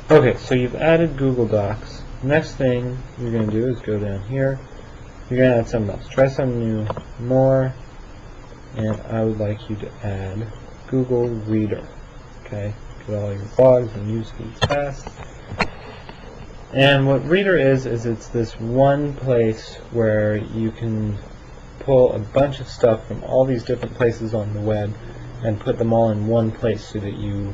Okay, so you've added Google Docs. Next thing you're going to do is go down here. You're going to add something else. Try something new, more, and I would like you to add Google Reader. Okay, get all your blogs and news feeds fast. And what Reader is it's this one place where you can pull a bunch of stuff from all these different places on the web and put them all in one place so that you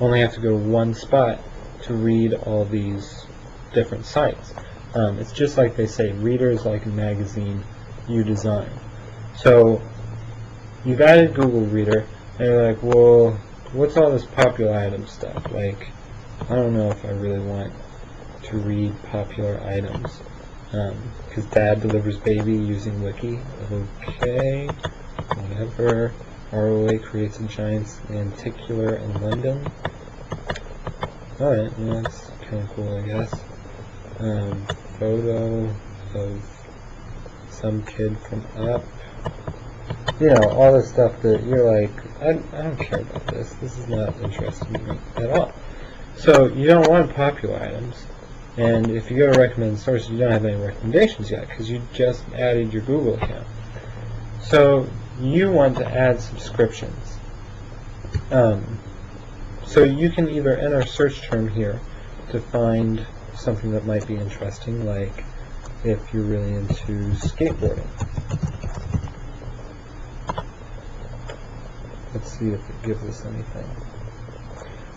only have to go to one spot to read all these different sites. It's just like they say, Reader is like a magazine you design. So you've added Google Reader, and you're like, well, what's all this popular item stuff? Like, I don't know if I really want to read popular items. Because Dad delivers baby using Wiki. Okay, whatever. ROA creates a giant lenticular in London. Alright, well, that's kind of cool, I guess. Photo of some kid from Up. You know, all this stuff that you're like, I don't care about this. This is not interesting to me at all. So you don't want popular items. And if you go to recommended sources, you don't have any recommendations yet because you just added your Google account. So you want to add subscriptions. So you can either enter a search term here to find something that might be interesting, like if you're really into skateboarding. Let's see if it gives us anything.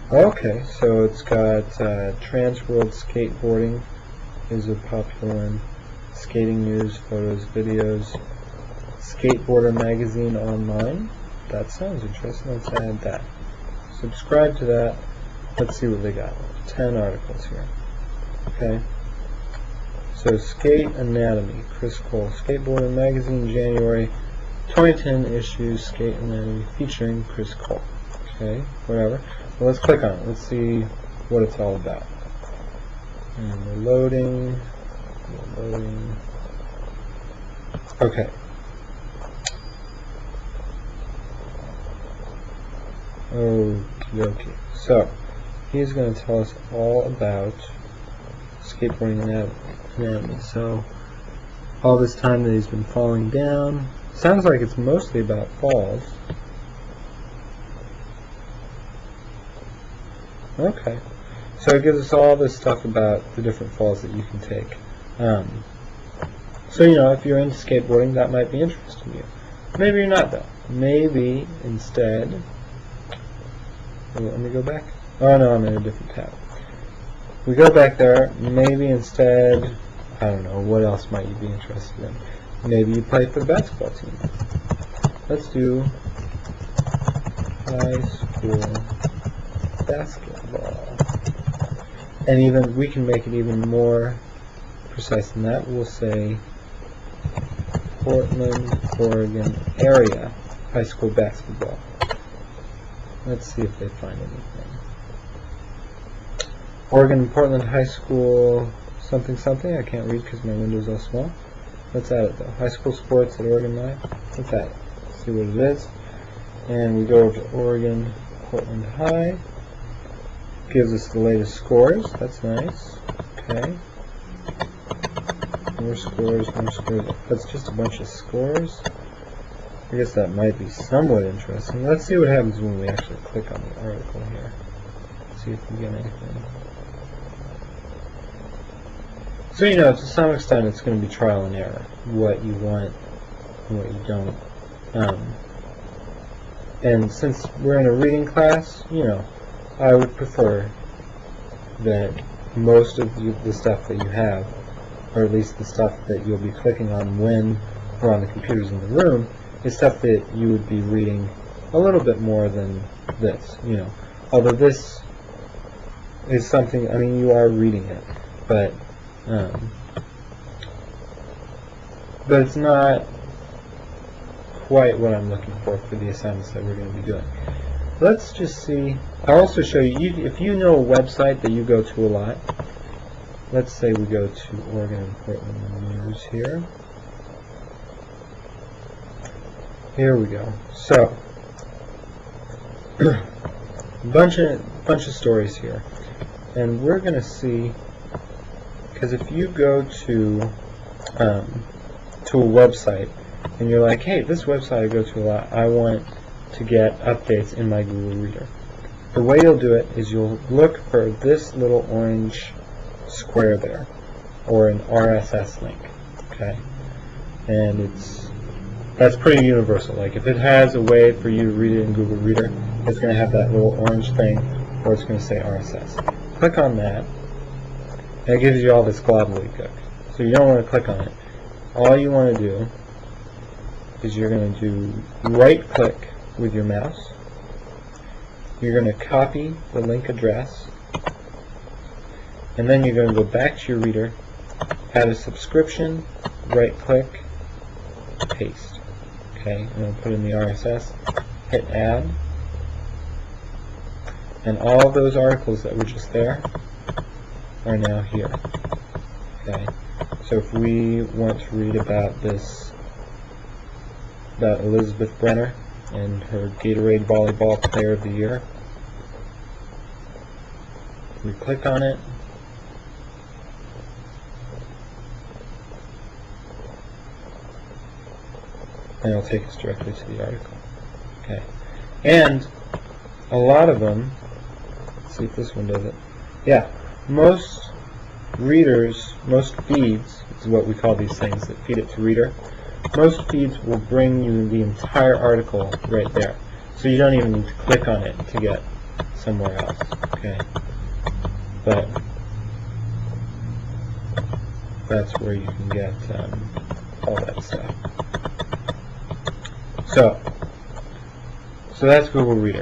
Okay, so it's got Trans World Skateboarding is a popular one. Skating news, photos, videos. Skateboarder magazine online. That sounds interesting. Let's add that. Subscribe to that. Let's see what they got. 10 articles here. Okay. So Skate Anatomy. Chris Cole. Skateboarder magazine, January 2010 issue. Skate Anatomy featuring Chris Cole. Okay, whatever. Well, let's click on it. Let's see what it's all about. And we're loading. Okay. Okay. So he's going to tell us all about skateboarding anatomy. So all this time that he's been falling down. Sounds like it's mostly about falls. Okay, so it gives us all this stuff about the different falls that you can take. So, you know, if you're into skateboarding, that might be interesting to you. Maybe you're not, though. Maybe instead... Oh, let me go back. Oh, no, I'm in a different tab. We go back there. Maybe instead... I don't know, what else might you be interested in? Maybe you play for the basketball team. Let's do high school basketball. And even we can make it even more precise than that. We'll say Portland, Oregon area high school basketball. Let's see if they find anything. Oregon Portland High School something something. I can't read because my window's all small. Let's add it though. High school sports at Oregon Live. Let's add it. Let's see what it is. And we go over to Oregon Portland High. Gives us the latest scores. That's nice. Okay. More scores, more scores. That's just a bunch of scores. I guess that might be somewhat interesting. Let's see what happens when we actually click on the article here. See if we get anything. So, you know, to some extent it's going to be trial and error. What you want and what you don't. And since we're in a reading class, you know, I would prefer that most of the stuff that you have, or at least the stuff that you'll be clicking on when we're on the computers in the room, is stuff that you would be reading a little bit more than this, you know. Although this is something, I mean, you are reading it, but it's not quite what I'm looking for the assignments that we're going to be doing. Let's just see. I'll also show you, if you know a website that you go to a lot. Let's say we go to Oregon and Portland News here. Here we go. So, bunch of stories here. and we're going to see, because if you go to a website and you're like, hey, this website I go to a lot, I want to get updates in my Google Reader. The way you'll do it is you'll look for this little orange square there, or an RSS link, okay? And that's pretty universal. Like if it has a way for you to read it in Google Reader, it's going to have that little orange thing, or it's going to say RSS. Click on that, and it gives you all this gobbledygook. So you don't want to click on it. All you want to do is you're going to do right-click with your mouse. You're going to copy the link address, and then you're going to go back to your reader, add a subscription, right-click, paste. Okay, and then put in the RSS, hit add, and all of those articles that were just there are now here. Okay, so if we want to read about about Elizabeth Brenner and her Gatorade Volleyball Player of the Year, we click on it, and it'll take us directly to the article. Okay, and a lot of them, let's see if this one does it. Yeah, most readers, most feeds, is what we call these things that feed it to Reader. Most feeds will bring you the entire article right there, so you don't even need to click on it to get somewhere else. Okay, but that's where you can get all that stuff. So that's Google Reader.